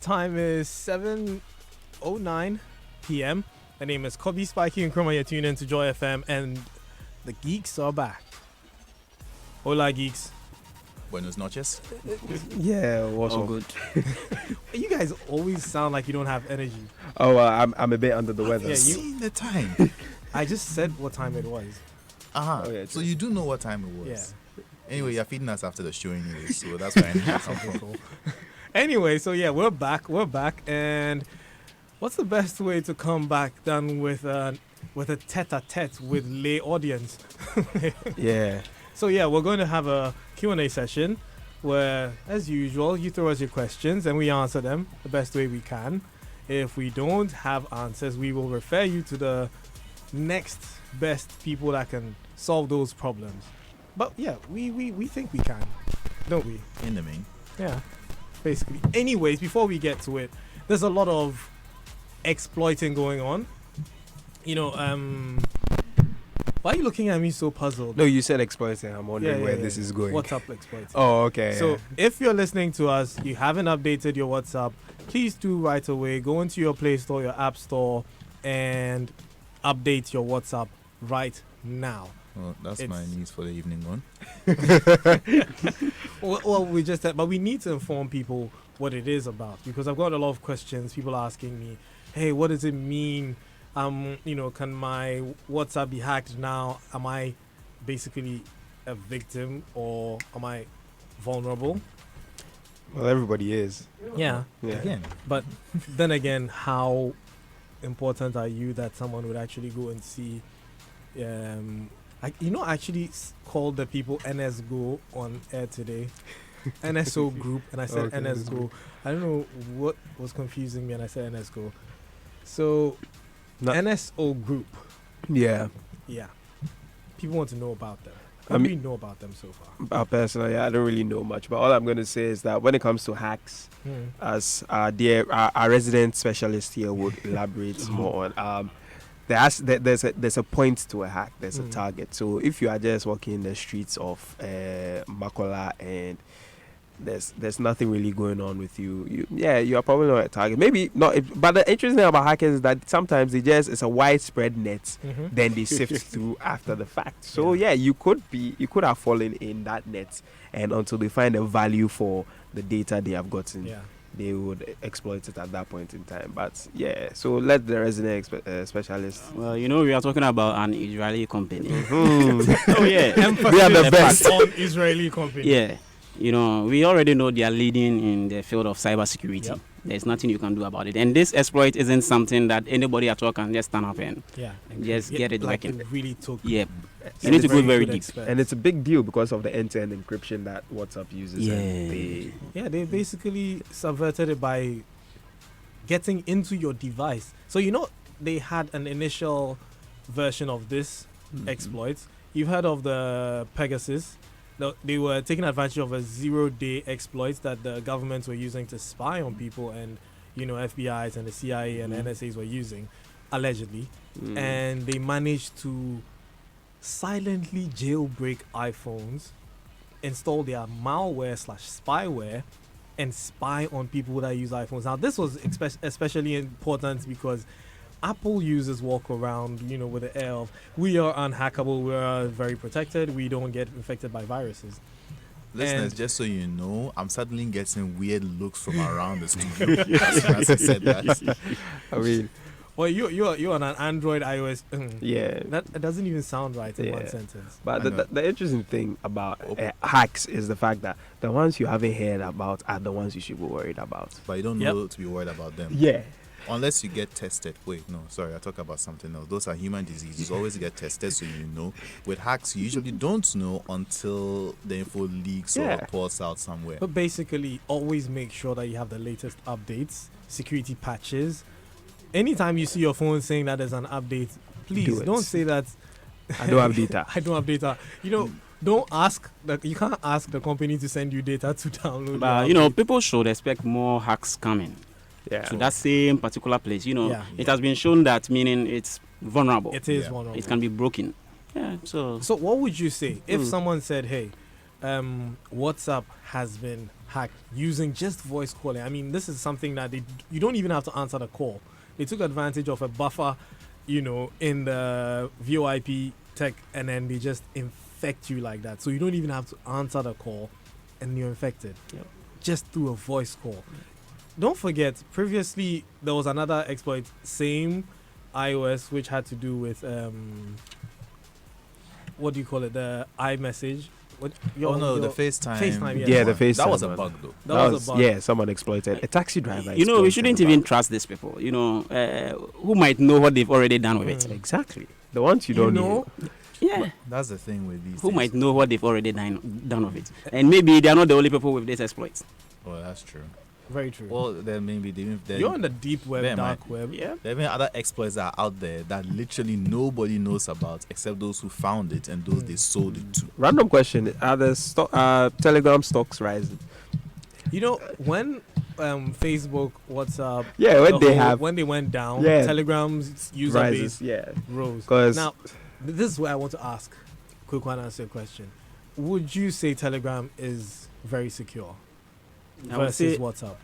Time is 7:09 p.m. My name is Kobe Spiky and Chroma. You're tuned in to JoyFM, and the geeks are back. Hola, geeks. Buenos noches. Yeah, what's All up? good. You guys always sound like you don't have energy. Oh, I'm a bit under the weather. Yeah, Seen the time. I just said what time it was. Uh-huh. Oh, yeah, So true. you do know what time it was. Yeah. Anyway, you're feeding us after the show anyway, so that's why I need something. Cool. Anyway, so yeah, we're back, and what's the best way to come back than with a tete-a-tete with lay audience? Yeah. So yeah, we're going to have a Q&A session where, as usual, you throw us your questions and we answer them the best way we can. If we don't have answers, we will refer you to the next best people that can solve those problems. But yeah, we think we can, don't we? In the main. Yeah, basically. Anyways, before we get to it, there's a lot of exploiting going on. You know, why are you looking at me so puzzled? No, you said exploiting. I'm wondering where this is going. WhatsApp exploiting. Oh, okay. So yeah. if you're listening to us, you haven't updated your WhatsApp, please do right away. Go into your Play Store, your App Store, and update your WhatsApp right now. Well, that's my news for the evening one. Well, we just but we need to inform people what it is about, because I've got a lot of questions. People are asking me, "Hey, what does it mean? Can my WhatsApp be hacked now? Am I basically a victim or am I vulnerable?" Well, everybody is. Yeah. Again. But then again, how important are you that someone would actually go and see? I actually called the people NSGO on air today. NSO group, and I said Okay, NSGO. I don't know what was confusing me, and I said NSGO. So, NSO group. Yeah. Yeah. People want to know about them. I What do mean- we know about them so far? Personally, I don't really know much, but all I'm going to say is that when it comes to hacks, as our resident specialist here would elaborate more on, there's a point to a hack. There's a target. So if you are just walking in the streets of Makola and there's nothing really going on with you, you are probably not a target. Maybe not. But the interesting thing about hackers is that sometimes it's a widespread net. Then they sift through after the fact. So you could have fallen in that net, and until they find a value for the data they have gotten. Yeah. They would exploit it at that point in time. But so let the resident specialist. Well, we are talking about an Israeli company. Oh yeah, We are the best. on Israeli company. Yeah. We already know they are leading in the field of cybersecurity. Yep. There's nothing you can do about it. And this exploit isn't something that anybody at all can just stand up and just get it like working. It really took. Yep. some You need to go very good deep. experts. And it's a big deal because of the end-to-end encryption that WhatsApp uses. Yeah. And they basically subverted it by getting into your device. So they had an initial version of this exploit. You've heard of the Pegasus. They were taking advantage of a 0-day exploit that the governments were using to spy on people, and FBI's and the CIA and NSAs were using, allegedly. And they managed to silently jailbreak iPhones, install their malware/spyware, and spy on people that use iPhones. Now, this was especially important because Apple users walk around, with the air of, we are unhackable, we are very protected, we don't get infected by viruses. Listeners, just so you know, I'm suddenly getting weird looks from around the studio as soon as I said that. I mean, Well, you're on an Android, iOS. yeah. That doesn't even sound right in one sentence. But I know. the interesting thing about hacks is the fact that the ones you haven't heard about are the ones you should be worried about. But you don't know to be worried about them. Yeah. Unless you get tested. Wait, no, sorry, I talk about something else. Those are human diseases. Always get tested so you know. With hacks, you usually don't know until the info leaks or pours out somewhere. But basically, always make sure that you have the latest updates, security patches. Anytime you see your phone saying that there's an update, please don't say that I don't have data. I don't have data. Don't ask you can't ask the company to send you data to download. But people should expect more hacks coming to that same particular place. It has been shown that, meaning it's vulnerable. It is vulnerable. It can be broken. Yeah. So what would you say if someone said, "Hey, WhatsApp has been hacked using just voice calling. I mean, this is something that you don't even have to answer the call. They took advantage of a buffer, in the VoIP tech, and then they just infect you like that. So you don't even have to answer the call, and you're infected. Yep. Just through a voice call. Don't forget, previously there was another exploit, same iOS, which had to do with what do you call it? The iMessage. The FaceTime. FaceTime, Yeah, the FaceTime. That was a one. bug, though. That was a bug. Yeah, someone exploited. A taxi driver. We shouldn't even trust these people. Who might know what they've already done with it. Exactly. The ones you don't know. Yeah. That's the thing with these. Who might know what they've already done with it? And maybe they are not the only people with this exploit. Well, that's true. Very true. Well, then maybe you're in the deep web, dark web. Yeah. There have been other exploits that are out there that literally nobody knows about except those who found it and those they sold it to. Random question: are the Telegram stocks rising? When Facebook, WhatsApp, when they went down, Yeah. Telegram's user rises, base rose. 'Cause- Now, this is where I want to ask. Quick one, answer your question. Would you say Telegram is very secure I would versus say- WhatsApp?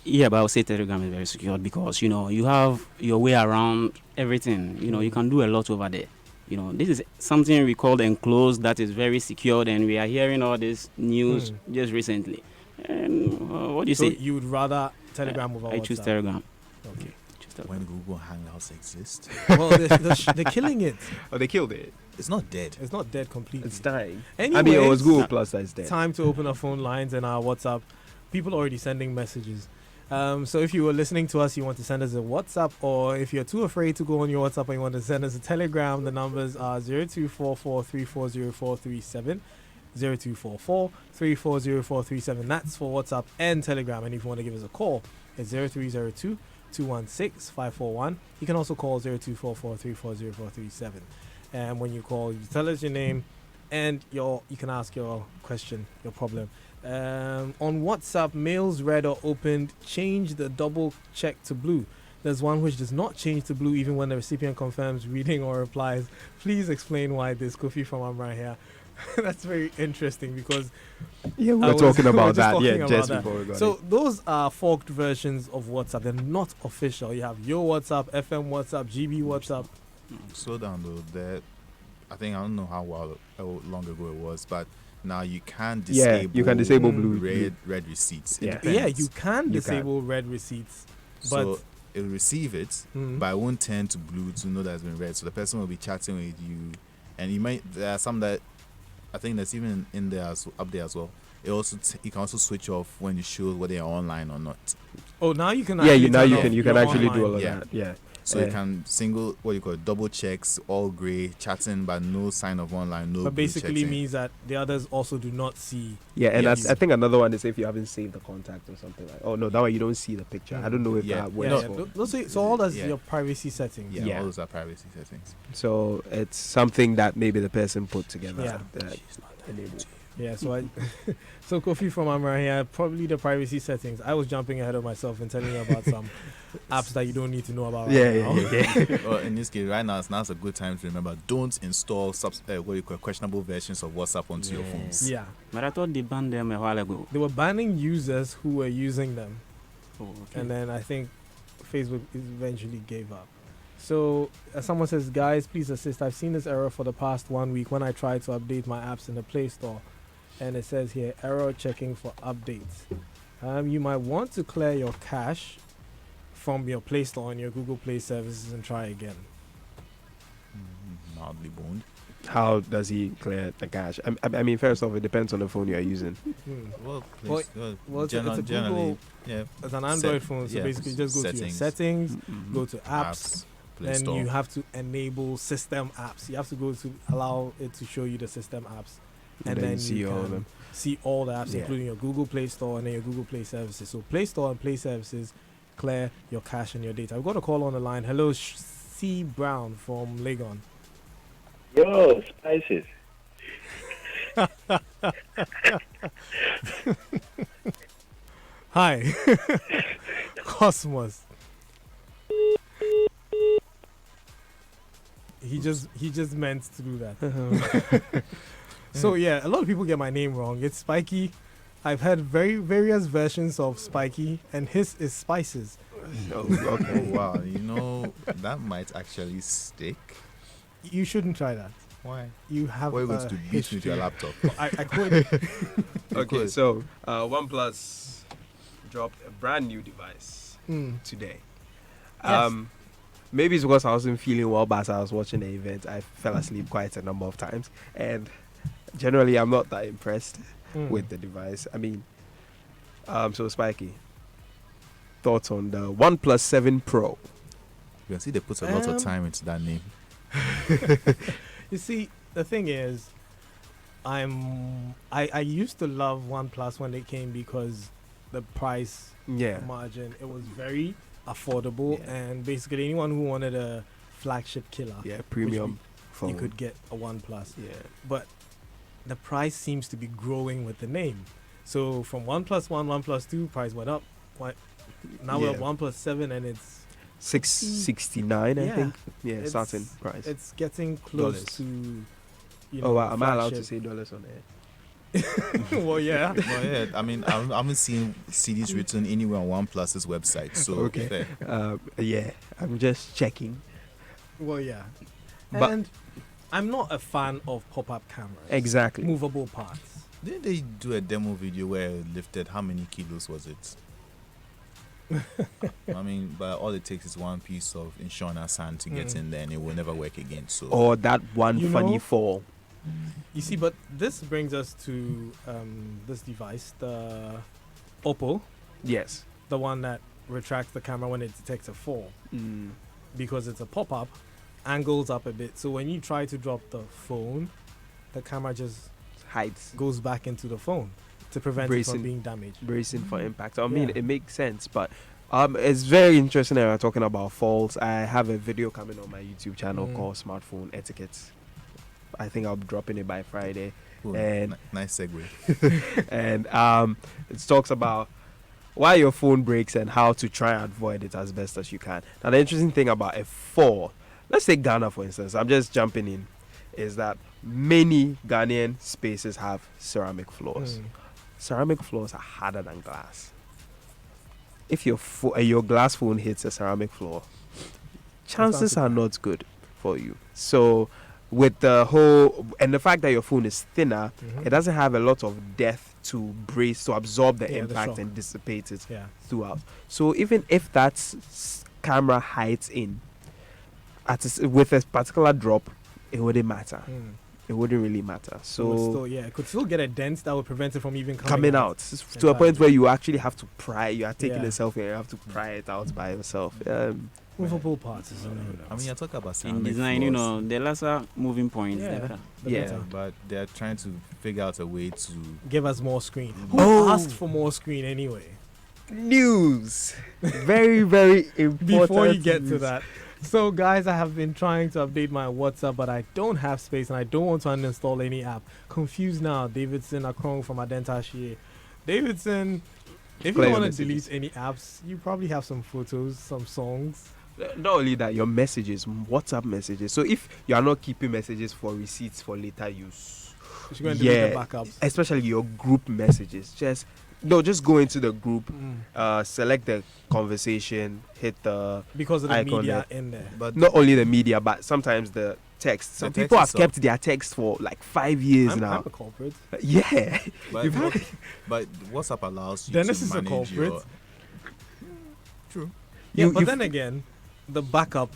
Yeah, but I would say Telegram is very secure because, you have your way around everything. You can do a lot over there. This is something we call enclosed that is very secured, and we are hearing all this news just recently. And what do you So say? you would rather Telegram over WhatsApp? I choose Telegram. Okay. When Google Hangouts exist, Well, they're killing it. Oh, they killed it. it's not dead. It's not dead completely. It's dying. Anyway, it was Google Plus that's dead. time to open our phone lines and our WhatsApp. People are already sending messages. So if you were listening to us, you want to send us a WhatsApp, or if you're too afraid to go on your WhatsApp and you want to send us a Telegram, the numbers are 0244340437, 0244340437. That's for WhatsApp and Telegram. And if you want to give us a call, it's 0302-216-541. You can also call 0244340437. And when you call, you tell us your name and you can ask your question, your problem. On WhatsApp, mails read or opened change the double check to blue. There's one which does not change to blue even when the recipient confirms reading or replies. Please explain why this. Kofi from Amra here. That's very interesting because we're talking about that. Just that. before we got So those are forked versions of WhatsApp. They're not official. You have your WhatsApp, FM WhatsApp, GB WhatsApp. Slow down though. I don't know how long ago it was, but now you can disable. You can disable blue red receipts. Yeah. You can disable red receipts, but so it'll receive it, but it won't turn to blue to know that it's been red. So the person will be chatting with you, and there are some that I think that's even in there up there as well. It also you can also switch off when you show whether you're online or not. Oh, now you can. You can actually do all of that. Yeah. So you can double checks, all grey, chatting, but no sign of online, no. But basically means that the others also do not see. Yeah, and I think another one is if you haven't saved the contact or something like. Oh no, that way you don't see the picture. I don't know if that works. So all that's your privacy settings. Yeah, all those are privacy settings. So it's something that maybe the person put together. Yeah. That enabled. Yeah, so so Kofi from Amara here, probably the privacy settings. I was jumping ahead of myself and telling you about some apps that you don't need to know about right now. Well, in this case, right now's a good time to remember, don't install questionable versions of WhatsApp onto your phones. Yeah. But I thought they banned them a while ago. They were banning users who were using them. Oh, okay. And then I think Facebook eventually gave up. So someone says, guys, please assist. I've seen this error for the past 1 week when I tried to update my apps in the Play Store. And it says here, error checking for updates. You might want to clear your cache from your Play Store and your Google Play services and try again. Mildly boned. How does he clear the cache? I mean, first off, it depends on the phone you are using. Generally, it's an Android phone, so basically just go to your settings, go to apps, then you have to enable system apps. You have to go to allow it to show you the system apps. And then you can see all the apps, including your Google Play Store and then your Google Play services. So Play Store and Play services clear your cache and your data. I've got a call on the line. Hello, C. Brown from Legon. Yo, Spices. Hi. Cosmos. He just meant to do that. So yeah, a lot of people get my name wrong. It's Spiky. I've had various versions of Spiky, and his is Spices. Oh, Oh, okay. wow. You know, that might actually stick. You shouldn't try that. Why? You have Why are you going a to beat me with your history. laptop? I could. Okay, so OnePlus dropped a brand new device today. Yes. Maybe it's because I wasn't feeling well, but as I was watching the event, I fell asleep quite a number of times. And generally, I'm not that impressed with the device. I mean, so Spiky, thoughts on the OnePlus 7 Pro? You can see they put a lot of Um, time into that name. You see, the thing is, I used to love OnePlus when they came because the price Yeah. margin, it was very affordable, Yeah. and basically anyone who wanted a flagship killer, Yeah, premium phone. you could get a OnePlus. Yeah. But the price seems to be growing with the name. So from OnePlus 1, OnePlus 2, price went up. Now we're at Yeah. OnePlus 7, and it's 669, I Yeah. think. Yeah, It's- starting price. it's getting close Dollars. to, you know, Oh, wow. Am I allowed to flagship. say dollars on air? Well, yeah. Well, yeah, I mean, I haven't seen CDs written anywhere on OnePlus's website. So, Okay. fair. Yeah, I'm just checking. Well, yeah. But- And I'm not a fan of pop-up cameras. Exactly. Movable parts. Didn't they do a demo video where it lifted how many kilos was it? I mean, but all it takes is one piece of insurance sand to get in there, and it will never work again. So, Or that one You funny know- fall. You see, but this brings us to this device, the Oppo, Yes. the one that retracts the camera when it detects a fall. Because it's a pop-up, angles up a bit. So when you try to drop the phone, the camera just Heights. goes back into the phone to prevent it Bracing. from being damaged. Bracing for impact. I mean, Yeah. it makes sense, but it's very interesting that we're talking about falls. I have a video coming on my YouTube channel called Smartphone Etiquette. I think I'll be dropping it by Friday. cool. and- Nice segue. And it talks about why your phone breaks and how to try and avoid it as best as you can. Now, the interesting thing about a fall, let's take Ghana for instance. I'm just jumping in. Is that many Ghanaian spaces have ceramic floors. Ceramic floors are harder than glass. If your glass phone hits a ceramic floor, chances are not good for you. So with the whole and the fact that your phone is thinner, it doesn't have a lot of depth to brace to absorb the Yeah, the impact shock. and dissipate it Yeah. throughout. So even if that camera hides in with a particular drop, it wouldn't matter. It wouldn't really matter. So it could still get a dent that would prevent it from even coming out to a Entirely. point where you actually have to pry. You are taking Yeah. a selfie and you have to pry it out by yourself. Movable parts is I mean, you're talking about In ceramic design, floors. the lesser moving points, the Yeah. better. Yeah. But they're trying to figure out a way to. give us more screen. Who Oh. asked for more screen anyway? News, very very important. Before you get to news. that, so guys, I have been trying to update my WhatsApp, but I don't have space and I don't want to uninstall any app. Confused now. Davidson Akron from Adenta Shie. Davidson, if Play you your want to messages. delete any apps, you probably have some photos, some songs. Not only that, your messages, WhatsApp messages. So if you are not keeping messages for receipts for later use, You're going to delete Yeah. the backups. especially your group messages, just go into the group, select the conversation, hit the Because of the icon media in there. But not only the media but sometimes the text. Some The people have text kept their text for like 5 years I'm now. a culprit. Yeah. but, You've had- but WhatsApp allows you Dennis to is a manage culprit. your. True. Yeah, but you've- then again, the backup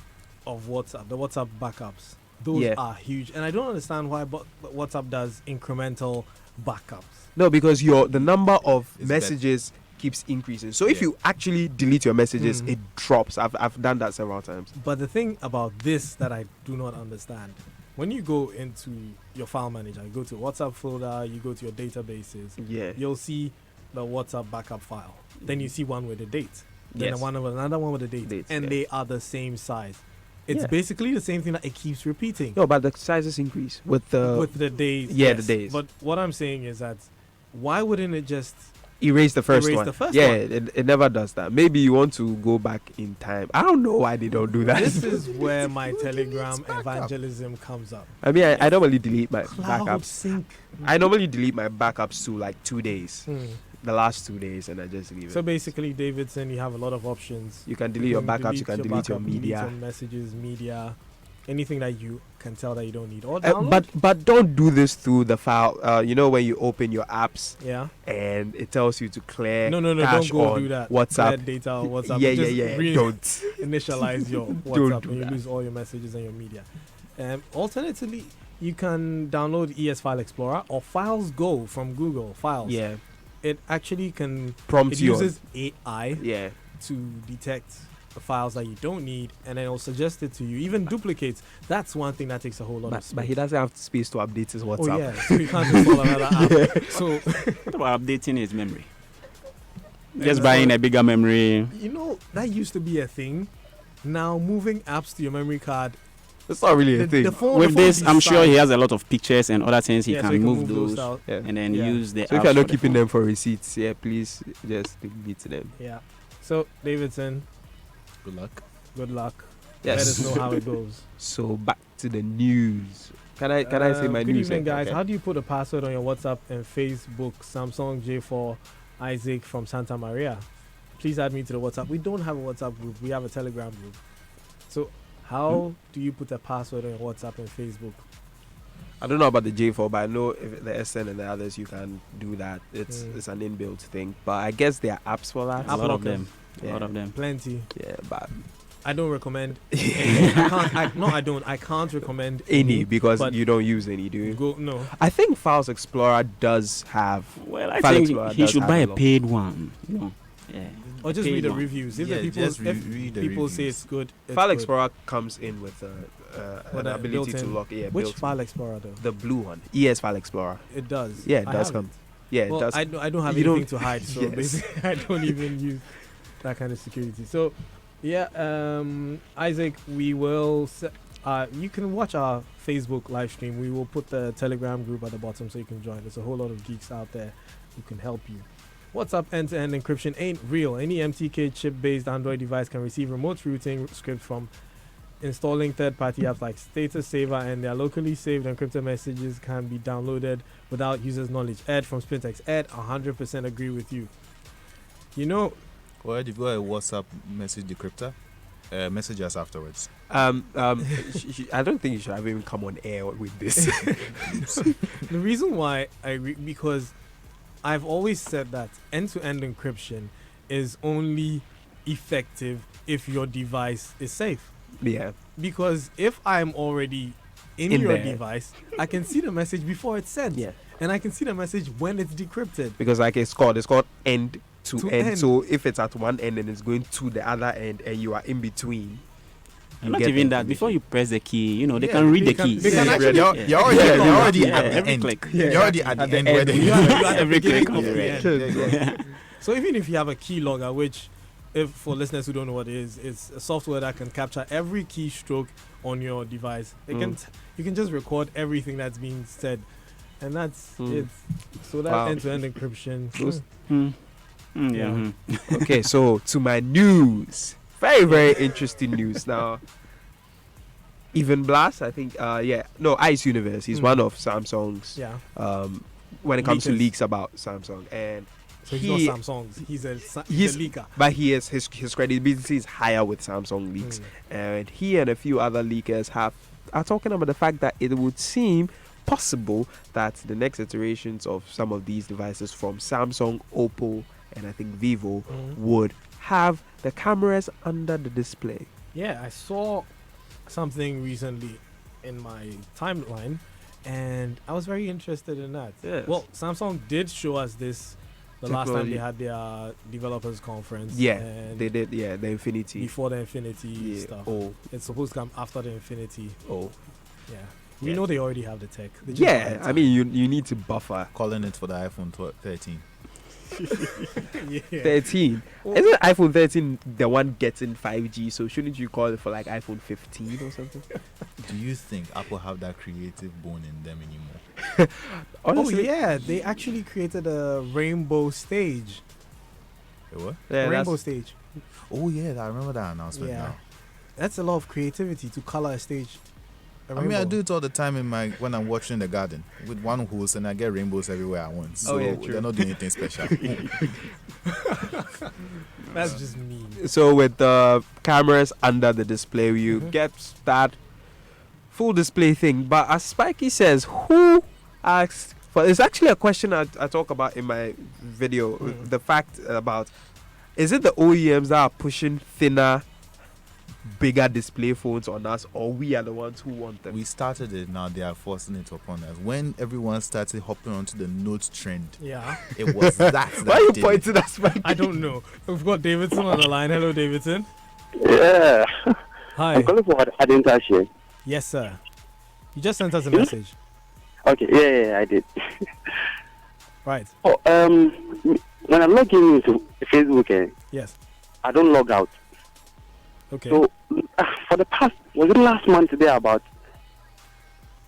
of WhatsApp, the WhatsApp backups, those Yeah. are huge, and I don't understand why WhatsApp does incremental backups. No, because the number of It's messages keeps increasing. So if Yeah. you actually delete your messages, Mm. it drops. I've done that several times. But the thing about this that I do not understand, when you go into your file manager, you go to WhatsApp folder, you go to your databases, Yeah. you'll see the WhatsApp backup file. Then you see one with a date. Then Yes. another one with a date. Dates, and yeah. they are the same size. It's Yeah. basically the same thing that it keeps repeating. No, but the sizes increase with the with the days. yeah, the days. But what I'm saying is that why wouldn't it just erase the first Erase one. the first yeah, one. it never does that. Maybe you want to go back in time. I don't know why they don't do that. This is where my Telegram evangelism comes up. I mean, I normally delete my Cloud backups. sync. I normally delete my backups to like 2 days, Hmm. the last 2 days, and I just leave So it. basically, Davidson, you have a lot of options. You can delete your backups. You can delete your backup, delete media. your messages, media, anything that you can tell that you don't need. Or download. But don't do this through the file. You know when you open your apps yeah. and it tells you to clear No, cache don't go on do that. WhatsApp. Clear data or WhatsApp. Yeah, Just Don't. initialize your Don't WhatsApp do and you that. lose all your messages and your media. Alternatively, you can download ES File Explorer or Files Go from Google Files. Yeah, It actually can. prompt It you. uses AI Yeah, to detect the files that you don't need, and then it'll suggest it to you. Even duplicates. That's one thing that takes a whole lot of but space. he doesn't have space to update his Oh WhatsApp. yeah, so you can't install another app. So What about updating his memory? Just buying a bigger memory. you know that used to be a thing. Now moving apps to your memory card. It's not really a thing. The phone, With the phone this, I'm sure he decides- has a lot of pictures and other things he Yeah, so can move those out. Yeah. and then Yeah. use the So if apps you're for not the keeping phone. them for receipts, yeah, please just delete them. Yeah. So Davidson, Good luck. good luck. Yes. Let us know how it goes. So back to the news. Can I say my good news? evening, guys. Okay. How do you put a password on your WhatsApp and Facebook? Samsung J4 Isaac from Santa Maria. Please add me to the WhatsApp. We don't have a WhatsApp group. We have a Telegram group. So how do you put a password on your WhatsApp and Facebook? I don't know about the J4, but I know if the SN and the others you can do that. It's Mm. it's an inbuilt thing. But I guess there are apps for that. A lot of Blockers. them. Yeah. A lot of them. Plenty. Yeah, but I don't recommend. I can't recommend any because but you don't use any, do you? Go no. I think Files Explorer does have. Well, I File think Explorer he does should have buy a a lot. paid one. You know. Yeah. Or just Paid read the one. reviews. If Yeah, the people, just if read the people say reviews. it's good, it's File good. Explorer comes in with an With a ability to built-in- lock. Yeah, Which built in. File Explorer though? The blue one. ES File Explorer. It does. Yeah, it I does have come. it. Yeah, Well, it does. I don't have You don't- anything to hide, so Yes. basically I don't even use that kind of security. So, yeah, Isaac, we will. You can watch our Facebook live stream. We will put the Telegram group at the bottom so you can join. There's a whole lot of geeks out there who can help you. WhatsApp end-to-end encryption ain't real. Any MTK chip-based Android device can receive remote routing script from installing third-party apps like Status Saver, and their locally saved encrypted messages can be downloaded without users' knowledge. Ed from Spintex. Ed, 100% agree with you. You know, Or if you've got a WhatsApp message decryptor, message us afterwards. I don't think you should have even come on air with this. the reason why I agree, because I've always said that end-to-end encryption is only effective if your device is safe. Yeah. Because if I'm already in In your there. device, I can see the message before it's sent. Yeah. And I can see the message when it's decrypted. Because like it's called end to To end. end. So if it's at one end and it's going to the other end and you are in between. you Not get even the that. Before you information. press the key, you know, they Yeah, can read they the can- keys. they can Yeah, actually- you're Yeah. you're already, Yeah. you're already Yeah, at the every end. click. You're already at the end where the You are at the Every beginning click of on the the end. There you go. So even if you have a keylogger, which, if for listeners who don't know what it is, it's a software that can capture every keystroke on your device. It can you can just record everything that's being said, and that's it. So that Wow. end-to-end encryption. Those- Yeah. Yeah. Okay, so to my news. Very, very interesting news. Now, Even Blast, I think, Ice Universe. He's one of Samsung's, Yeah. when it comes to Leakers. leaks about Samsung. And So he's he- not Samsung's. He's a He's- leaker. But his credibility is higher with Samsung leaks. And he and a few other leakers are talking about the fact that it would seem possible that the next iterations of some of these devices from Samsung, Oppo, and I think Vivo would have the cameras under the display. Yeah, I saw something recently in my timeline, and I was very interested in that. Yes. Well, Samsung did show us this the last time Technology. they had their developers conference. Yeah, and they did. Yeah, the Infinity. before the Infinity Yeah. stuff. Oh, It's supposed to come after the Infinity. oh. Yeah, we Yeah. know they already have the tech. They just don't Yeah, have I mean, you need to buffer. Calling it for the iPhone 13. Yeah. 13. Isn't iPhone 13 the one getting 5G? So shouldn't you call it for like iPhone 15 or something? Do you think Apple have that creative bone in them anymore? Honestly, Oh yeah, they actually created a rainbow stage. What? yeah, Rainbow that's, stage. Oh yeah, I remember that announcement Yeah. now. That's a lot of creativity to color a stage. A I mean, I rainbow. do it all the time when I'm watching the garden with one hose, and I get rainbows everywhere at once. So Oh, yeah, true. they're not doing anything special. That's just mean. so with the cameras under the display, you get that full display thing. But as Spikey says, who asked for? It's actually a question I talk about in my video. The fact about, is it the OEMs that are pushing thinner, bigger display phones on us, or we are the ones who want them? We started it, now they are forcing it upon us. When everyone started hopping onto the Note trend, Yeah. it was that. Why are you did it. pointing at Spikey? I don't know. We've got Davidson on the line. Hello, Davidson. Yeah. Hi. I'm calling for Adintashi. Yes, sir. You just sent us a message. Okay, yeah, I did. Right. Oh, when I log in into Facebook, Yes. I don't log out. Okay. So, for the past, was it last month there about,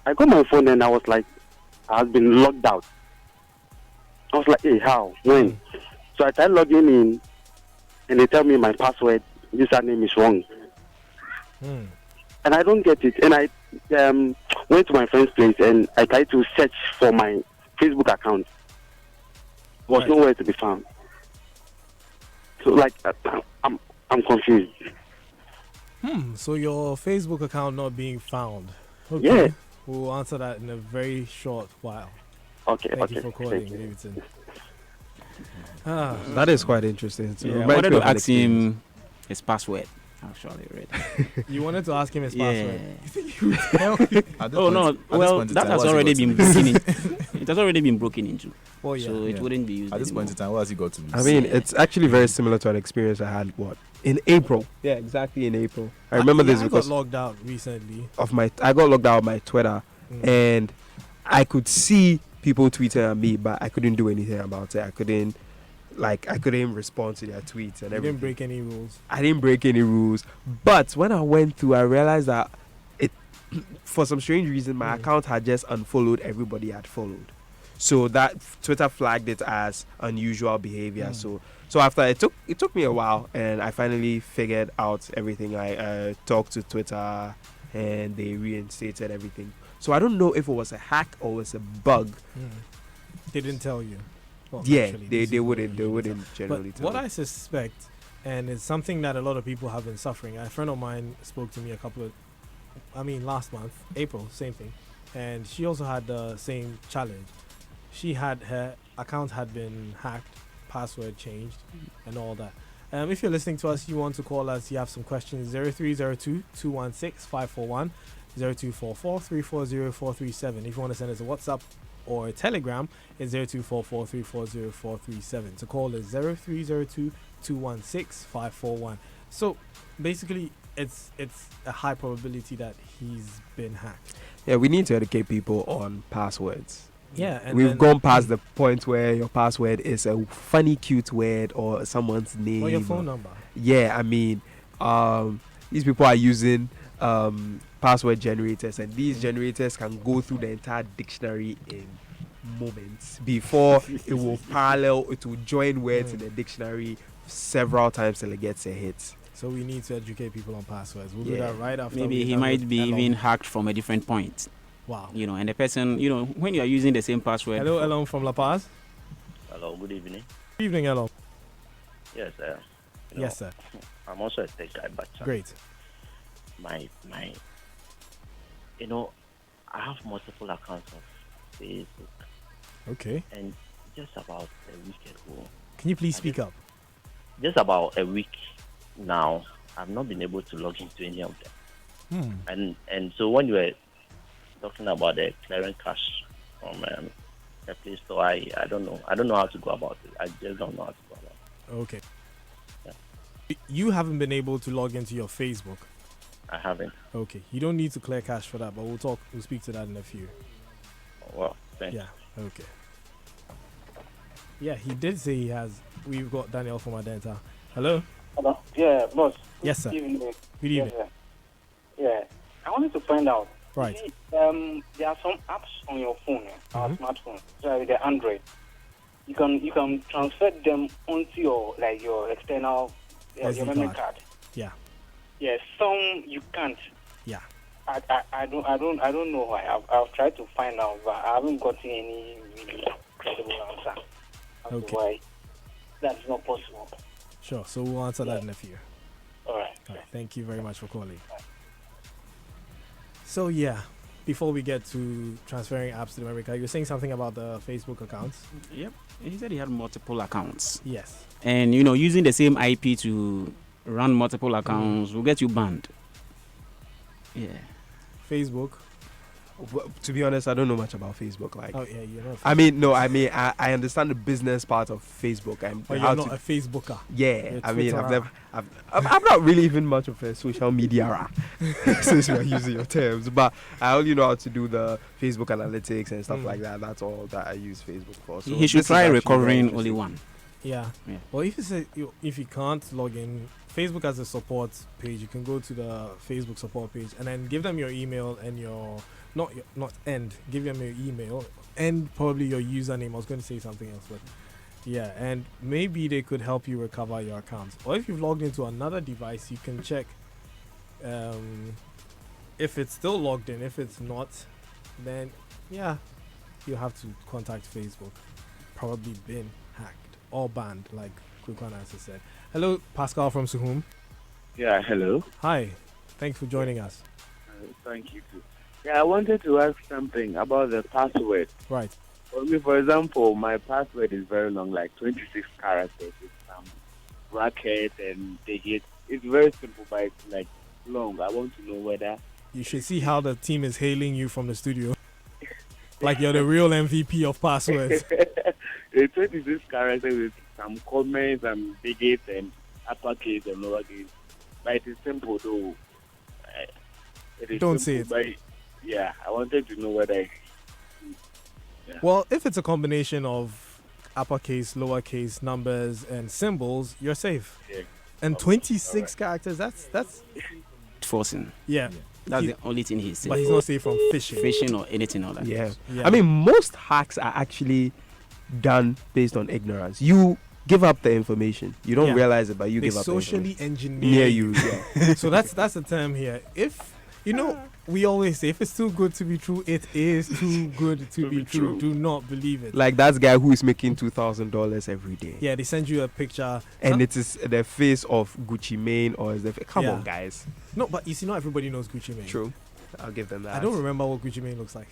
I got my phone and I was like, I've been logged out. I was like, hey, how? When? So I tried logging in and they tell me my password, username is wrong. Hmm. And I don't get it. And I went to my friend's place and I tried to search for my Facebook account. Was Right. nowhere to be found. So like I'm confused. So your Facebook account not being found. Okay. Yeah. We'll answer that in a very short while. Okay, Thank okay. you for calling, Thank you. Davidson. Ah. That is quite interesting. So Yeah, I reminds wanted me to of an ask him his password. Actually, right? You wanted to ask him his Yeah. password. At this Oh point- no! at this Well, point in that time, has what already he been got to broken. lose? It has already been broken into, Oh yeah. so it Yeah. wouldn't be used At this point in anymore. time, what has he got to lose? I mean, Yeah. it's actually very similar to an experience I had. In April? Yeah, exactly in April. I remember this I because got logged out recently. of I got logged out of my Twitter, Mm. and I could see people tweeting at me, but I couldn't do anything about it. I couldn't respond to their tweets and You everything. didn't break any rules. I didn't break any rules, but when I went through, I realized that it, for some strange reason, my account had just unfollowed everybody I had followed. So that Twitter flagged it as unusual behavior. So after it took me a while, and I finally figured out everything. I talked to Twitter, and they reinstated everything. So I don't know if it was a hack or it was a bug. They didn't tell you. Well, Yeah, actually, they this is what wouldn't usually tell. generally But tell what me. I suspect, and it's something that a lot of people have been suffering. A friend of mine spoke to me last month, April, same thing, and she also had the same challenge. Her account had been hacked, password changed, and all that. If you're listening to us, you want to call us, you have some questions, 0302 216 541, 0244 340 437. If you want to send us a WhatsApp or a Telegram, it's 0244 340 437. To call is 0302 216 541. So basically, it's a high probability that he's been hacked. Yeah, we need to educate people on passwords. Yeah, and We've then- gone past the point where your password is a funny, cute word or someone's name. or your phone number. Yeah, I mean, these people are using password generators, and these generators can go through the entire dictionary in moments before it will join words in the dictionary several times till it gets a hit. So we need to educate people on passwords. We'll do Yeah. that right after. Maybe we're he done might with be Elon. even hacked from a different point. Wow. And the person, when you are using the same password. Hello, Elon from La Paz. Hello, good evening. Good evening, Elon. Yes, Yes, sir. I'm also a tech guy, but Great. my I have multiple accounts of Facebook, Okay. and just about a week ago, Can you please speak up? just about a week now, I've not been able to log into any of them. And so when you were talking about the clearing cash from the Play Store, I don't know how to go about it. I just don't know how to go about it. Okay. Yeah. You haven't been able to log into your Facebook. I haven't. Okay. You don't need to clear cache for that, but we'll speak to that in a few. Well, thanks. Yeah. Okay. Yeah, he did say he has. We've got Daniel from Adenta. Hello? Hello? Yeah, boss. Yes, sir. Good evening. Good evening. Yeah. I wanted to find out. Right. See, there are some apps on your phone, our smartphone, so the Android. You can transfer them onto your external your memory card. Yeah. Yeah. Some you can't. Yeah. I don't know why. I've tried to find out, but I haven't gotten any really credible answer as to why that's not possible. Sure. So we'll answer that in a few. All right. Thank you very much for calling. So yeah, before we get to transferring apps to America, you were saying something about the Facebook accounts. Yep. He said he had multiple accounts. Yes. And using the same IP to run multiple accounts will get you banned. Yeah. Facebook. Well, to be honest, I don't know much about Facebook. Oh yeah, you're not. I understand the business part of Facebook and But how you're not a Facebooker. Yeah, You're I'm not really even much of a social media since we're using your terms, but I only know how to do the Facebook analytics and stuff like that. That's all that I use Facebook for. So he should try recovering only one. Yeah. Well, if you can't log in, Facebook has a support page. You can go to the Facebook support page and then give them your email and give them your email and probably your username. I was going to say something else, but yeah, and maybe they could help you recover your accounts. Or if you've logged into another device, you can check if it's still logged in. If it's not, then yeah, you have to contact Facebook. Probably been hacked or banned, like Quick One Answer said. Hello, Pascal from Suhum. Yeah, hello. Hi, thanks for joining us. Thank you too. Yeah, I wanted to ask something about the password. Right. For me, for example, my password is very long, like 26 characters with some bracket and digits. It's very simple, but it's like long. I want to know whether you should see how the team is hailing you from the studio. Like you're the real MVP of passwords. It's 26 characters with some comments and digits and uppercase and lowercase. But it is simple though. Don't say it. But yeah, I wanted to know whether. Yeah. Well, if it's a combination of uppercase, lowercase, numbers, and symbols, you're safe. Yeah. And 26 characters, that's Forcing. yeah. That's the only thing he said. But he's not safe from phishing. Phishing or anything like that. Yeah. Yeah. I mean, most hacks are actually done based on ignorance. You give up the information. You don't realize it, but you they give up the information. socially engineer you. Yeah. So that's the term here. If we always say if it's too good to be true, it is too good to be true. Do not believe it. Like that guy who is making $2,000 every day. Yeah, they send you a picture And it is the face of Gucci Mane or is the come on guys. No, but you see, not everybody knows Gucci Mane. True. I'll give them that. I don't remember what Gucci Mane looks like.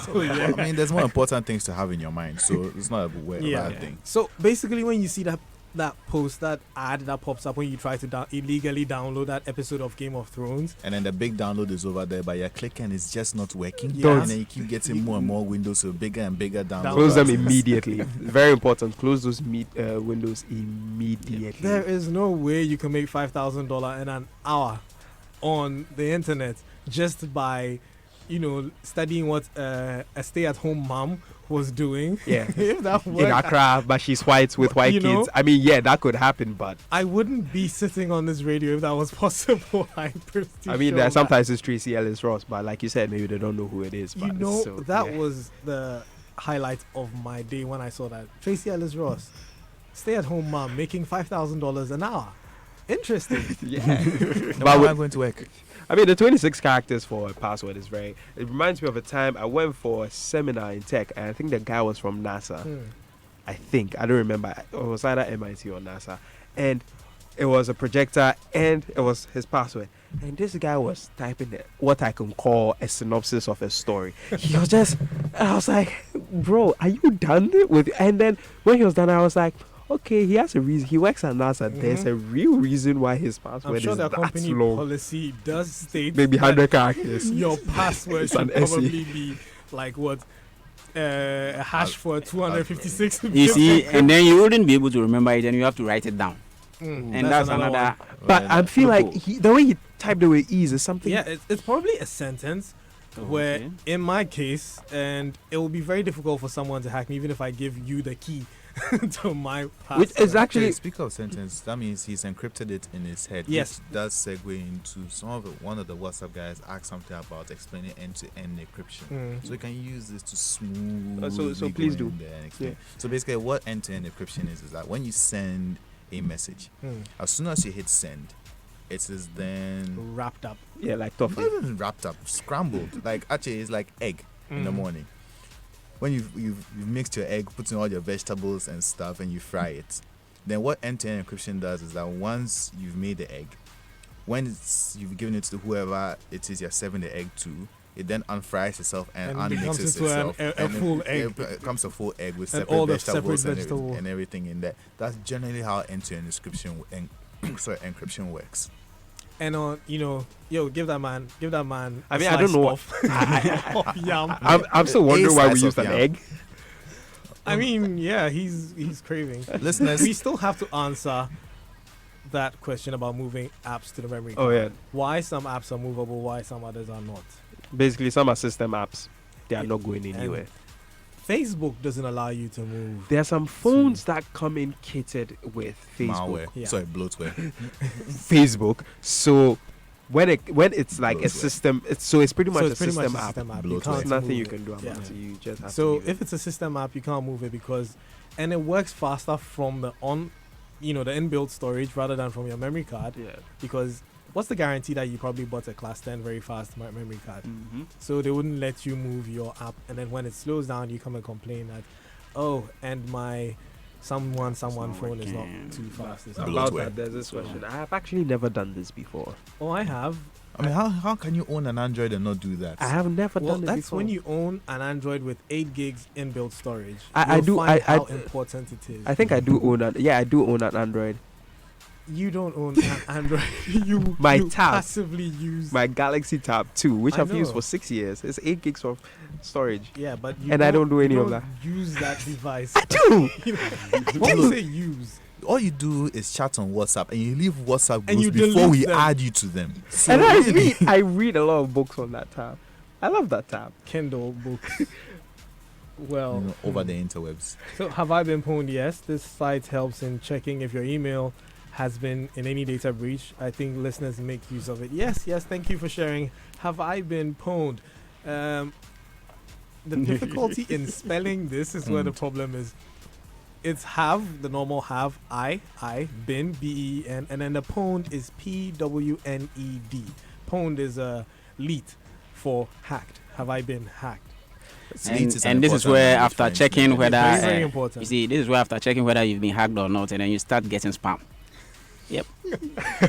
So, yeah. I mean, there's more important things to have in your mind, so it's not a bad thing. So basically, when you see that post, that ad that pops up when you try to illegally download that episode of Game of Thrones, and then the big download is over there, but you're clicking, it's just not working. Yeah. And then you keep getting more and more windows, so bigger and bigger downloads. Close them immediately. Very important. Close those windows immediately. there is no way you can make $5,000 in an hour on the internet just by studying what a stay-at-home mom was doing. Yeah. If that In worked, Accra, but she's white with white kids. I mean, yeah, that could happen, but I wouldn't be sitting on this radio if that was possible. I'm pretty I mean, sure sometimes it's Tracy Ellis Ross, but like you said, maybe they don't know who it is. But that was the highlight of my day when I saw that. Tracy Ellis Ross, stay-at-home mom, making $5,000 an hour. Interesting. Yeah. But how am I going to work? I mean, the 26 characters for a password is it reminds me of a time I went for a seminar in tech, and I think the guy was from NASA. I don't remember. It was either MIT or NASA. And it was a projector, and it was his password. And this guy was typing what I can call a synopsis of a story. He was just, I was like, bro, are you done with? And then when he was done, I was like, okay, he has a reason. He works at NASA. There's a real reason why his password I'm sure is the that company long. policy does state Maybe 100 characters. your password It's an should probably be like what? A hash for 256. You see, and then you wouldn't be able to remember it, and you have to write it down. And that's another. But I feel like the way he typed the way ease is something. Yeah, it's probably a sentence where, in my case, and it will be very difficult for someone to hack me, even if I give you the key to my password. Which is actually Speak of sentence, that means he's encrypted it in his head. Yes. Which does segue into one of the WhatsApp guys asked something about explaining end-to-end encryption. So you can use this to smooth. So please do. And explain. So basically, what end-to-end encryption is that when you send a message, as soon as you hit send, it is then wrapped up. yeah, like tough. not even wrapped up, scrambled. Like actually, it's like egg in the morning. When you've mixed your egg, put in all your vegetables and stuff, and you fry it, then what end-to-end encryption does is that once you've made the egg, when you've given it to whoever it is you're serving the egg to, it then unfries itself and becomes unmixes into itself. a full egg. It comes a full egg with And separate all the vegetables separate and, vegetable. and everything in there. That's generally how end-to-end encryption works. And give that man. I a mean, I don't slice know. of yam. I'm still wondering why we slice used of an yam. egg. I mean, yeah, he's craving. Listeners, We still have to answer that question about moving apps to the memory Oh card. yeah, Why some apps are movable, why some others are not. basically some are system apps. They are Yeah, not going and anywhere. Facebook doesn't allow you to move. There are some phones that come in kitted with Facebook. malware. Yeah. Sorry, bloatware. Facebook. So when it's like a Bloatware. system, it's pretty much So a it's pretty much system a app. system app. Bloatware. You There's can't nothing move you it. can do about Yeah. it. You just have to So leave it. if it's a system app, you can't move it and it works faster from the inbuilt storage rather than from your memory card. yeah. Because what's the guarantee that you probably bought a class 10 very fast memory card? Mm-hmm. So they wouldn't let you move your app, and then when it slows down, you come and complain that, and my someone phone is not working. too fast. It's Bloatware. not- About that, there's this question. I have actually never done this before. Oh, I have. I mean, how can you own an Android and not do that? I have never Well, done it that's before. when you own an Android with 8 gigs inbuilt storage. I You'll do- Find I- how important it is. I think I do own that. Yeah, I do own an Android. You don't own an Android. you My tab. passively use. My Galaxy Tab 2, which I I've used know. for 6 years. It's 8 gigs of storage. Yeah, but you And I don't do any you of don't Use that device. I do. When you say use, All you do is chat on WhatsApp, and you leave WhatsApp And groups you before delete we them. add you to them. So And I really- read a lot of books on that tab. I love that tab. Kindle books. Well, over the interwebs. So have I been pwned? Yes. This site helps in checking if your email has been in any data breach. I think listeners make use of it. Yes. Thank you for sharing. Have I been pwned? The difficulty in spelling this is where the problem is. It's have, the normal have, been, B-E-N, and then the pwned is P-W-N-E-D. Pwned is a leet for hacked. Have I been hacked? And this is where after checking whether Very, very important. you see, this is where after checking whether you've been hacked or not, and then you start getting spam. You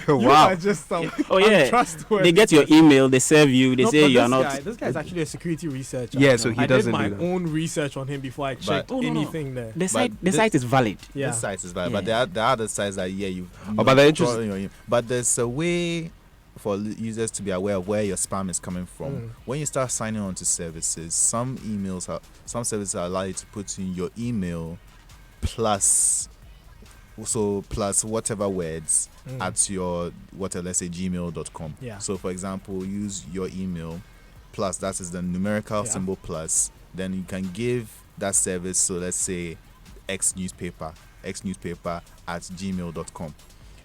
Wow. are just some Oh yeah, untrustworthy they get your person. email, they serve you, they No, say but you are this not. guy- This guy's actually a security researcher. Yeah, so he I doesn't did my do that. own research on him before I checked Oh, no, no. anything there. The site, this- site is valid. Yeah. This site is valid, but Yeah. there are other sites that you. but the interest- But there's a way for users to be aware of where your spam is coming from. Mm. When you start signing on to services, some services allow you to put in your email plus whatever words at your let's say gmail.com. Yeah. So for example, use your email plus, that is the numerical Yeah. symbol plus, then you can give that service, so let's say x newspaper at gmail.com,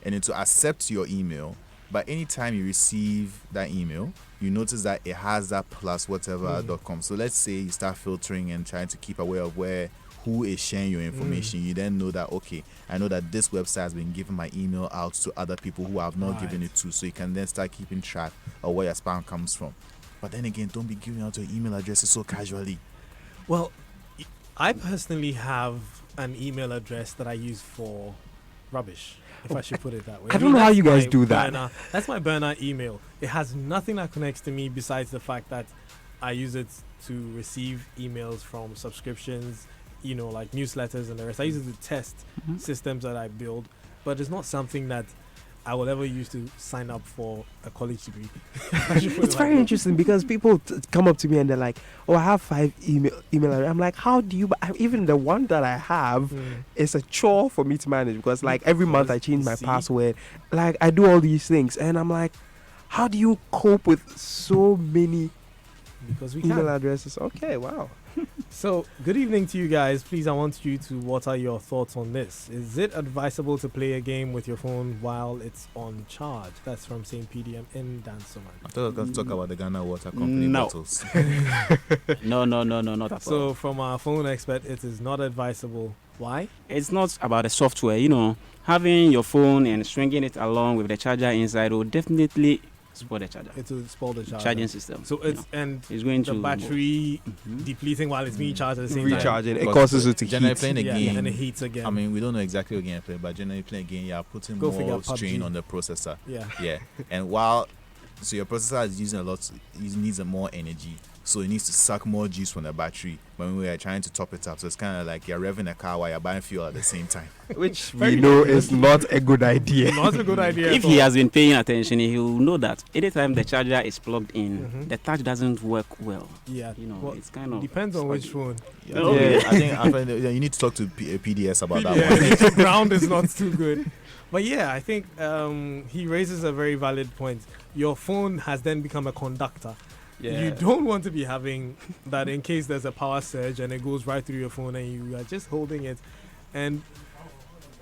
and then to accept your email. But anytime you receive that email, you notice that it has that plus whatever.com. So let's say you start filtering and trying to keep aware of who is sharing your information. You then know that, okay, I know that this website has been giving my email out to other people who have not given Right. it to. So you can then start keeping track of where your spam comes from. But then again, don't be giving out your email addresses so casually. Well, I personally have an email address that I use for rubbish, if I should put it that way. I don't know how that's you guys my do that. burner- That's my burner email. It has nothing that connects to me besides the fact that I use it to receive emails from subscriptions, like newsletters and the rest. I use it to test systems that I build, but it's not something that I will ever use to sign up for a college degree. I should put it It's like very that. interesting because people come up to me and they're like, "Oh, I have 5 email address." I'm like, "How do you?" Even the one that I have Mm. is a chore for me to manage because, like, every month I change my See? password. Like, I do all these things, and I'm like, "How do you cope with so many Because we email can. addresses?" Okay, wow. So, good evening to you guys. Please, I want you to what are your thoughts on this? Is it advisable to play a game with your phone while it's on charge? That's from St. PDM in Dansoman. I thought I was going to talk about the Ghana Water Company No. bottles. No, not at all. So, from our phone expert, it is not advisable. Why? It's not about the software. You know, having your phone and stringing it along with the charger inside will definitely spoil the charger. It will spoil the charger. Charging system. So, it's and it's going the to battery depleting while it's being charged at the same time. Recharging. It Because causes it to generally heat. playing a Yeah, game. and it heats again. I mean, we don't know exactly what game play, but generally playing a game, you're putting Go figure, more strain PUBG. on the processor. yeah. Yeah, and while so your processor is using a lot, it needs more energy, so it needs to suck more juice from the battery when we are trying to top it up. So it's kind of like you're revving a car while you're buying fuel at the same time. Which Very we know dangerous. is not a good idea. Not a good idea. if at he all. has been paying attention, he will know that anytime the charger is plugged in, Mhm. the touch doesn't work well. Yeah. You know, Well, it's kind of depends on which phone. Yeah, Oh, I think you need to talk to PDS about that Yeah, one. the ground is not too good. But yeah, I think he raises a very valid point. Your phone has then become a conductor. You don't want to be having that in case there's a power surge and it goes right through your phone and you are just holding it. And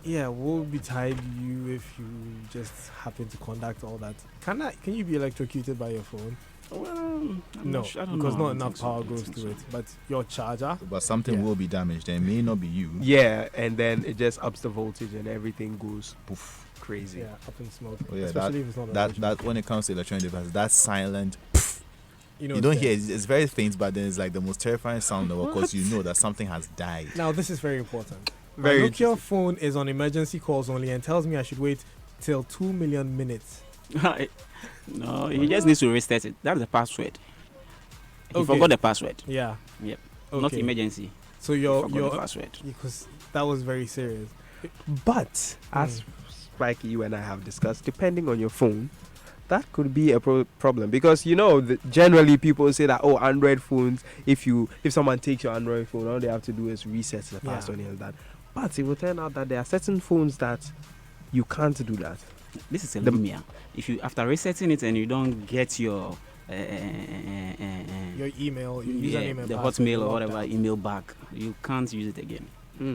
yeah, we'll be tied you if you just happen to conduct all that. Can you be electrocuted by your phone? well, I'm No, not sure. I don't because know. not I don't enough think so. power I don't goes think to so. it. But your charger, But something Yeah. will be damaged, and it may not be you. Yeah, and then it just ups the voltage and everything goes poof crazy. yeah, up in smoke. Oh, yeah, Especially if it's not That original. when it comes to electronic devices, that silent, You know, you don't it's hear there. it's very faint, but then it's like the most terrifying sound in the world because you know that something has died. Now this is very important. Very My Nokia interesting. phone is on emergency calls only and tells me I should wait till 2 million minutes. No, he just needs to reset it. That's the password. He Okay. forgot the password. Yeah. Yep. Okay. Not emergency. So He your forgot the password. because that was very serious. But as Spike, you and I have discussed, depending on your phone, that could be a problem because you know generally people say that Android phones, if someone takes your Android phone, all they have to do is reset the Yeah. password and all that. But it will turn out that there are certain phones that you can't do that. This is a The- Lumia. If you after resetting it and you don't get your Your email, your yeah, username and the password Hotmail or locked whatever out. email back, you can't use it again.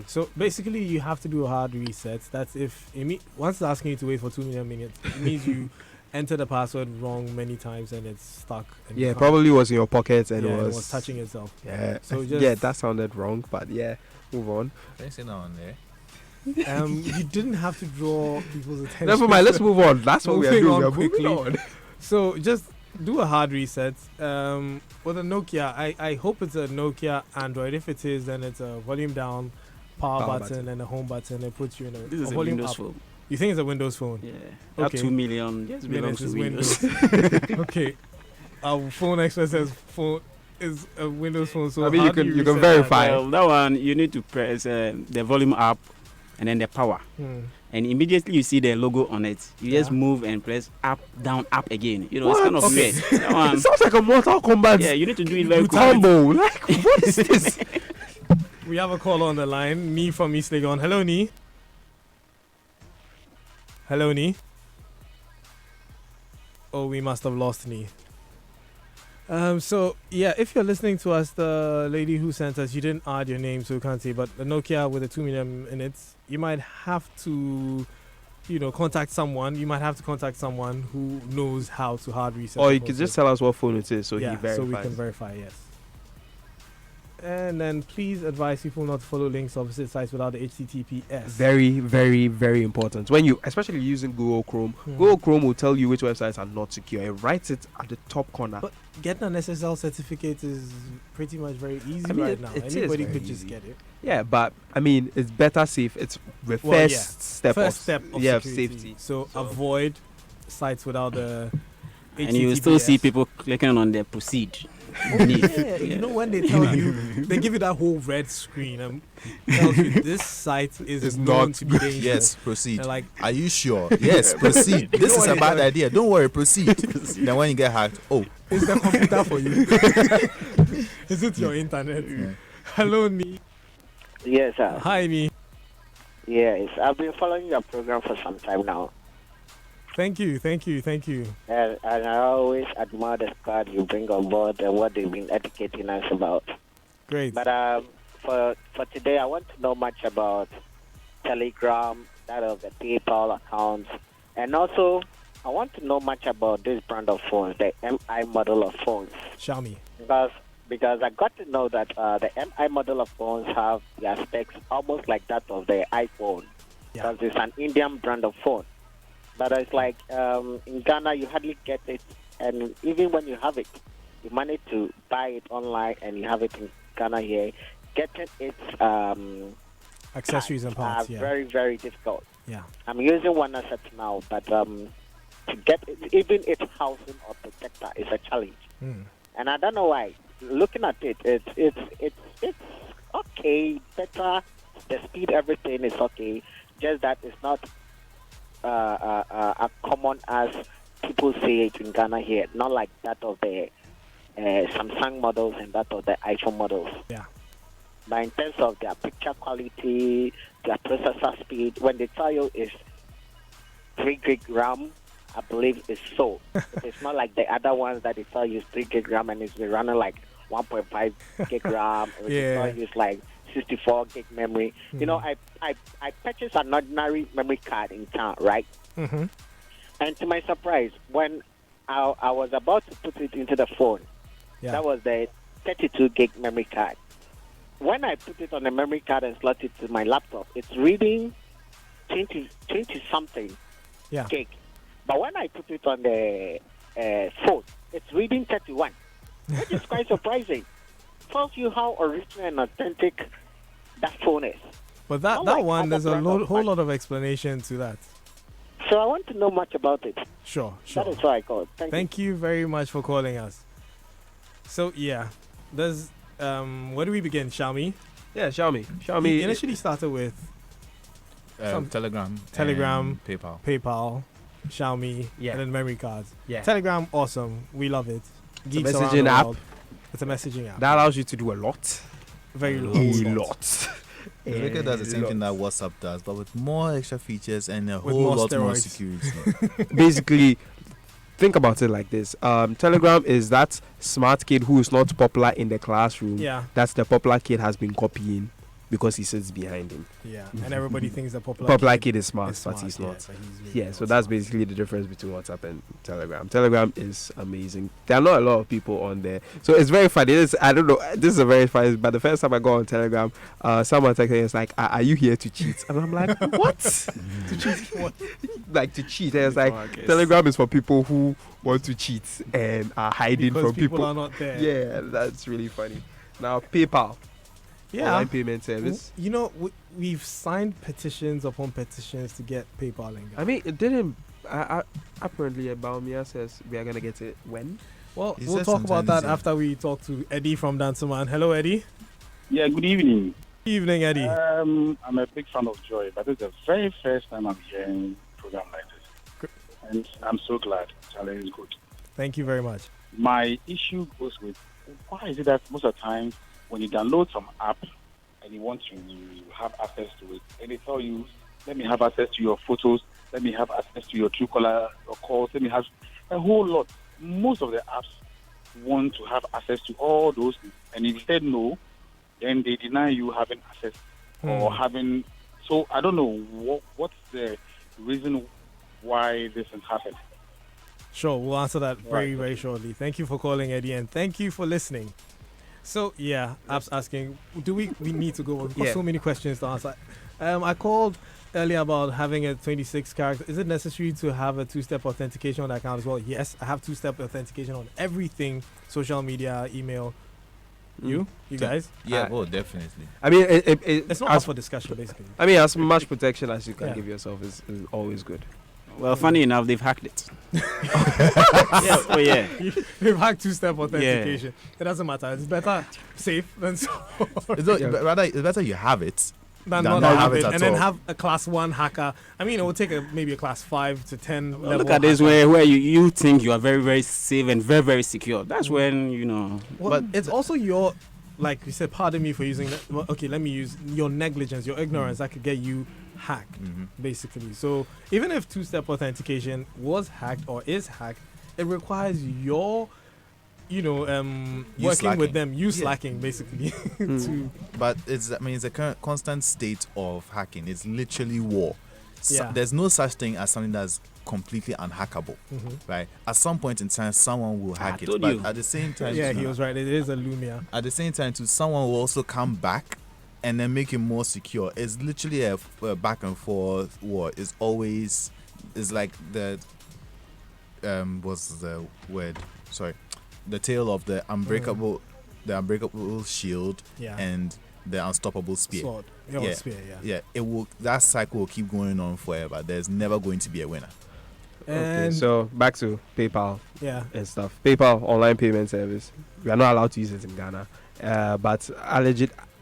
So basically, you have to do a hard reset. That's if once it's asking you to wait for 2 million minutes, it means you enter the password wrong many times and it's stuck. And you Yeah, can't- probably was in your pocket and yeah, it was touching itself. Yeah, So yeah, just- that sounded wrong, but yeah, move on. Can you say that on there? You didn't have to draw people's attention. Never mind, let's move on. That's what we are Moving doing. on We are moving quickly. on. So just do a hard reset. With a Nokia, I hope it's a Nokia Android. If it is, then it's a volume down, power Power button, button. and a home button. It puts you in This is a volume Windows up. phone. You think it's a Windows phone? Yeah. Okay. That 2 million just belongs Minutes to is Windows. Okay. Our phone expert says phone is a Windows phone. So I mean, how you do can- you reset can verify. Well, that one you need to press the volume up and then the power. that? And immediately you see the logo on it. You just Yeah. move and press up, down, up again. You know, What? it's kind of Okay. weird. That one, It sounds like a Mortal Kombat yeah, you need to do it very quickly. combo. Like, what is this? We have a call on the line. Nee from East Legon. Hello, Nee. Hello, Nee. Oh, we must have lost Nee. So yeah, if you're listening to us, the lady who sent us, you didn't add your name, so we can't see. But the Nokia with the 2 million in it, you might have to, contact someone. You might have to contact someone who knows how to hard reset. Or the you could just process. tell us what phone it is, so yeah, he verifies. so we can verify. Yes. And then please advise people not to follow links or visit sites without the HTTPS. Very, very, very important. When you, especially using Google Chrome, Hmm. Google Chrome will tell you which websites are not secure. It writes it at the top corner. But getting an SSL certificate is pretty much very easy I mean, right it- now. it is Anybody very could just easy. get it. Yeah, but I mean, it's better safe. It's the Well, first yeah. step First of step of yeah, security. safety. So, So- avoid sites without the HTTPS. And you will still see people clicking on the proceed. Yeah, you know when they tell you, they give you that whole red screen and tells you this site is It's known not to be dangerous. Yes, proceed. And like, Are you sure? Yes, proceed. This is a bad idea. Don't worry, proceed. Then when you get hacked, is the computer for you? Is it your internet? Yeah. Hello, Nee. Yes, sir. Hi, Nee. Yes, I've been following your program for some time now. Thank you. And I always admire the squad you bring on board and what they've been educating us about. Great. But for today, I want to know much about Telegram, that of the PayPal accounts, and also I want to know much about this brand of phones, the MI model of phones. Xiaomi. Because I got to know that the MI model of phones have their specs almost like that of the iPhone. Yeah. Because it's an Indian brand of phone. But it's like in Ghana, you hardly get it. And even when you have it, you manage to buy it online and you have it in Ghana here. Getting its Accessories and parts, yeah. very, very difficult. Yeah. I'm using one asset now, but to get it, even its housing or protector is a challenge. And I don't know why. Looking at it, it's okay, better. The speed, everything is okay. Just that it's not as common as people say it in Ghana here. Not like that of the Samsung models and that of the iPhone models. Yeah. But in terms of their picture quality, their processor speed, when they tell you it's 3 gig RAM, I believe it's so. It's not like the other ones that they tell you is 3 gig RAM and it's been running like 1.5 gig RAM. Or they tell you it's like 64 gig memory. You know, I purchased an ordinary memory card in town, right? And to my surprise, when I was about to put it into the phone, that was the 32 gig memory card. When I put it on the memory card and slot it to my laptop, it's reading 20 something gig. But when I put it on the phone, it's reading 31, which is quite surprising. Tells you how original and authentic that phone is. But that one, there's a whole lot of explanation to that. So I want to know much about it. Sure. That is why I called. Thank you very much for calling us. So, yeah, there's... where do we begin? Xiaomi? Yeah, Xiaomi. We initially started with Telegram, PayPal, Xiaomi, and then memory cards. Yeah. Telegram, awesome. We love it. It's a messaging app. It's a messaging app. That allows you to do a lot. Very lot. It does the same thing that WhatsApp does, but with more extra features and a whole lot more security. Basically, think about it like this. Telegram is that smart kid who is not popular in the classroom. Yeah. That's the popular kid has been copying because he sits behind him. Yeah. And everybody thinks the popular kid is smart, but he's not. Really so that's basically the difference between WhatsApp and Telegram. Telegram is amazing. There are not a lot of people on there. So it's very funny. I don't know. This is a very funny, but the first time I got on Telegram, someone texted me, it's like, are you here to cheat? And I'm like, what? To cheat what? Like to cheat. And it's like, Telegram is for people who want to cheat and are hiding because from people. Are not there. Yeah, that's really funny. Now, PayPal. Online payment service. You know, we've signed petitions upon petitions to get PayPal in. I mean, it didn't. Apparently, Baumia says we are gonna get it when. Well, we'll talk about that after we talk to Eddie from Dancerman. Hello, Eddie. Yeah, good evening. Evening, Eddie. I'm a big fan of Joy, but it's the very first time I'm hearing a program like this. And I'm so glad. Challenge is good. Thank you very much. My issue goes with, why is it that most of the time when you download some app and you want to have access to it, and they tell you, let me have access to your photos, let me have access to your Truecaller, your calls, let me have a whole lot. Most of the apps want to have access to all those things. And if you said no, then they deny you having access or having... So I don't know what's the reason why this has happened. Sure, we'll answer that very shortly. Thank you for calling, Eddie, and thank you for listening. So, apps asking, do we need to go? We've got so many questions to answer. I called earlier about having a 26 character. Is it necessary to have a two-step authentication on the account as well? Yes, I have two-step authentication on everything, social media, email. You guys? Yeah, definitely. I mean, it's not up for discussion, basically. I mean, as much protection as you can give yourself is always good. Well, funny enough, they've hacked it. They've hacked two-step authentication. It doesn't matter. It's better safe than so. Rather, it's better you have it than not have it, and then have a class 1 hacker. I mean, it will take maybe a class 5 to 10 level. Look at this where you think you are very, very safe and very, very secure. That's when, Well, but it's also your, like you said, pardon me for using that. Well, okay, let me use your negligence, your ignorance that could get you hacked, basically. So even if two-step authentication was hacked or is hacked, it requires your You working slacking. with them, you Yeah. slacking basically. to But it's a constant state of hacking. It's literally war. Yeah. There's no such thing as something that's completely unhackable, right? At some point in time, someone will hack it. told But you. at the same time, yeah, he was right. It is a Lumia. at the same time, too, someone will also come back and then make it more secure. It's literally a back and forth war. It's like what's the word? Sorry, the tale of the unbreakable shield Yeah. and the unstoppable spear. Sword. Yeah, Yeah. spear. Yeah. Yeah, that cycle will keep going on forever. There's never going to be a winner. Okay, And so back to PayPal yeah. and stuff. PayPal online payment service. We are not allowed to use it in Ghana, but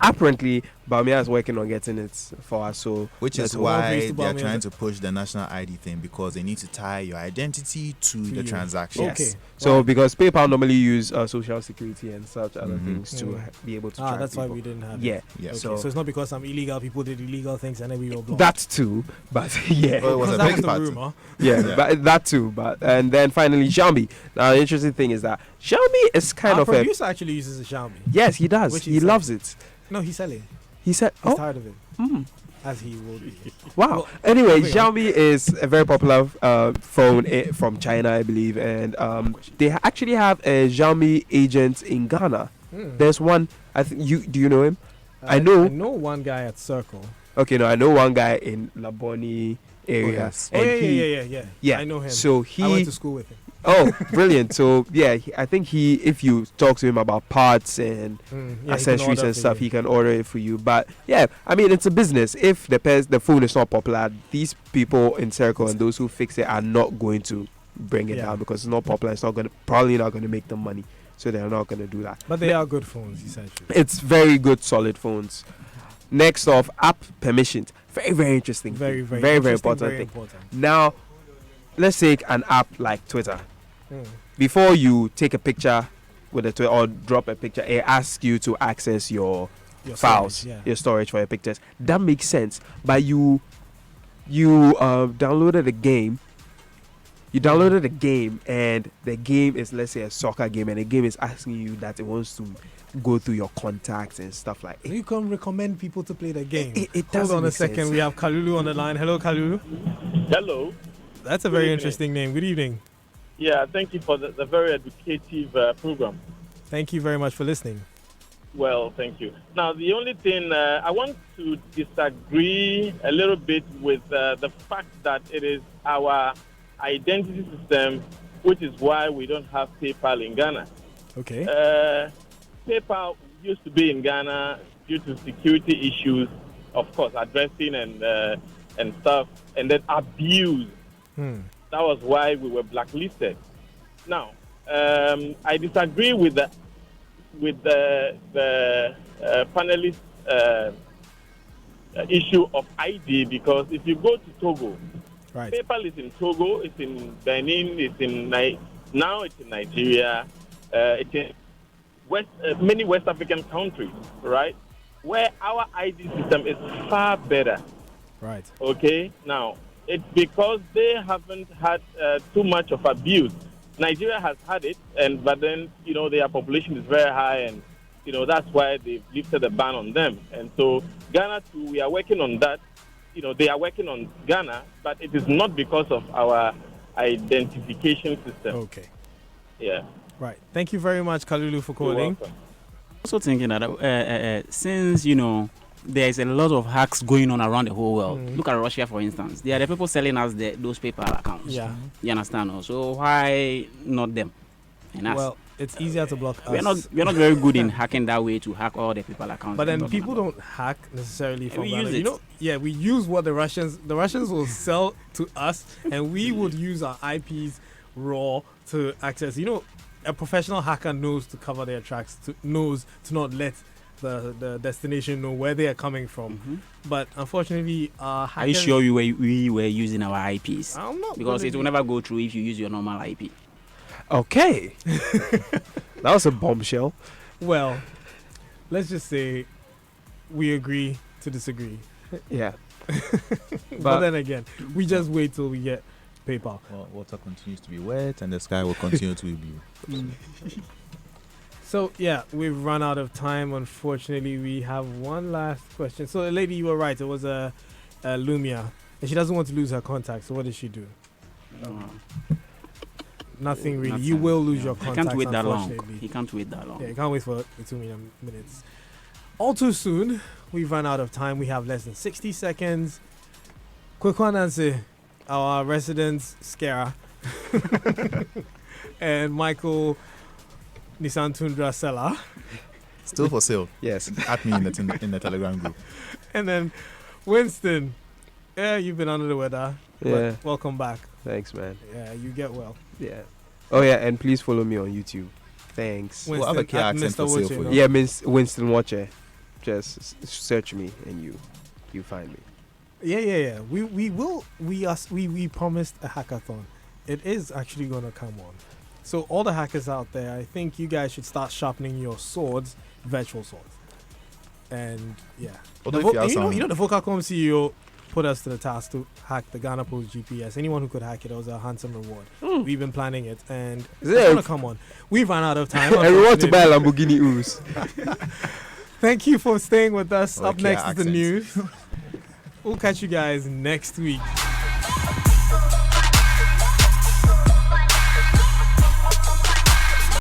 apparently Bamia is working on getting it for us. So Which is let's hope. More why praise to they are Bamiyan. trying to push the national ID thing, because they need to tie your identity to the you. transaction. Okay. So Right. because PayPal normally use social security and such other Mhm. things to Mm. be able to track That's why people. we didn't have Yeah, it. Yeah. Okay, so- so it's not because some illegal people did illegal things and then we were blocked. that too. But yeah, Well, it was a that big was the part. rumor. yeah, Yeah. but that too. But and then finally Xiaomi. Now the interesting thing is that Xiaomi is kind Our of a producer actually uses a Xiaomi. yes, he does. Which He he said. loves it. No, he's selling. He said, He's "Oh, tired of it, as he will be. wow." Well, Anyway, moving on. Xiaomi is a very popular phone from China, I believe, and they actually have a Xiaomi agent in Ghana. Hmm. There's one. I think do you know him? I I know. know one guy at Circle. Okay, no, I know one guy in Laboni area. yes. Oh, and yeah, he- yeah. I know him. So I went he to school with him. oh, brilliant. So yeah, I think if you talk to him about parts and Yeah, he can accessories order and for stuff, you. he can order it for you. But yeah, I mean, it's a business. If the phone is not popular, these people in Circle and those who fix it are not going to bring it Yeah. down because it's not popular. It's probably not going to make them money, so they're not going to do that. But they are good phones, essentially. It's very good, solid phones. Next off, app permissions. Very interesting. Very, thing. very, very interesting, important very thing. important. Now, let's take an app like Twitter. Mm. Before you take a picture with a Twitter or drop a picture, it asks you to access your Your files, storage, your storage for your pictures. That makes sense. But you downloaded a game. You downloaded a game, and the game is, let's say, a soccer game, and the game is asking you that it wants to go through your contacts and stuff like You can recommend people to play the game. It Hold doesn't on a make second. sense. We have Kalulu on the line. Hello, Kalulu. Hello. That's a Good very evening. interesting name. Good evening. Yeah, thank you for the very educative program. Thank you very much for listening. Well, thank you. Now, the only thing I want to disagree a little bit with the fact that it is our identity system, which is why we don't have PayPal in Ghana. Okay. PayPal used to be in Ghana due to security issues, of course, addressing and stuff, and then abuse. That was why we were blacklisted. Now, I disagree with the panelist issue of ID, because if you go to Togo, Right. PayPal is in Togo, it's in Benin, it's in now it's in Nigeria, it's in many West African countries, right? Where our ID system is far better. Right. Okay, now it's because they haven't had too much of abuse. Nigeria has had it, but then their population is very high, and that's why they've lifted the ban on them. And so Ghana too, we are working on that. They are working on Ghana, but it is not because of our identification system. Okay. Yeah. Right. Thank you very much, Kalulu, for You're calling. welcome. Also thinking that since there is a lot of hacks going on around the whole world. Look at Russia, for instance. There are the people selling us those PayPal accounts. Yeah. You understand? So why not them? And us? Well, it's easier to block us. we're not very good in hacking that way to hack all the PayPal accounts. But then we're talking people about. don't hack necessarily from we Ghana. use it. Yeah, we use what the Russians will sell to us, and we would use our IPs raw to access. A professional hacker knows to cover their tracks, knows to not let the destination know where they are coming from. But unfortunately, Are you hackers, sure we were using our IPs? I'm not Because gonna it will be- never go through if you use your normal IP. Okay, that was a bombshell. Well, let's just say we agree to disagree. Yeah, But then again, we just wait till we get PayPal. Well, water continues to be wet and the sky will continue to be blue. So yeah, we've run out of time. Unfortunately, we have one last question. So, lady, you were right. It was a Lumia, and she doesn't want to lose her contact. So, what does she do? Nothing really. You will lose your contact. He can't wait that long. Unfortunately. He can't wait that long. Yeah, you can't wait for 2 minutes. All too soon, we've run out of time. We have less than 60 seconds. Quick one, Nancy. Our resident Skera and Michael Nissan Tundra seller. Still for sale. Yes. At me in the Telegram group. And then Winston. Yeah, you've been under the weather. Yeah. But welcome back. Thanks, man. Yeah, you get well. Yeah. Oh yeah, and please follow me on YouTube. Thanks. We'll have a key at accent Mr. for sale Watcher, for no? you. Yeah, Miss Winston Watcher. Just search me and you find me. Yeah. We promised a hackathon. It is actually gonna come on. So all the hackers out there, I think you guys should start sharpening your swords, virtual swords. And yeah. Although The if you have you know the Vocalcom CEO put us to the task to hack the Ghana Post GPS. Anyone who could hack it, was a handsome reward. We've been planning it, and it's gonna come on. We've run out of time. And we want to buy a Lamborghini Urus. Thank you for staying with us. Up Okay, next is the accents. news. We'll catch you guys next week.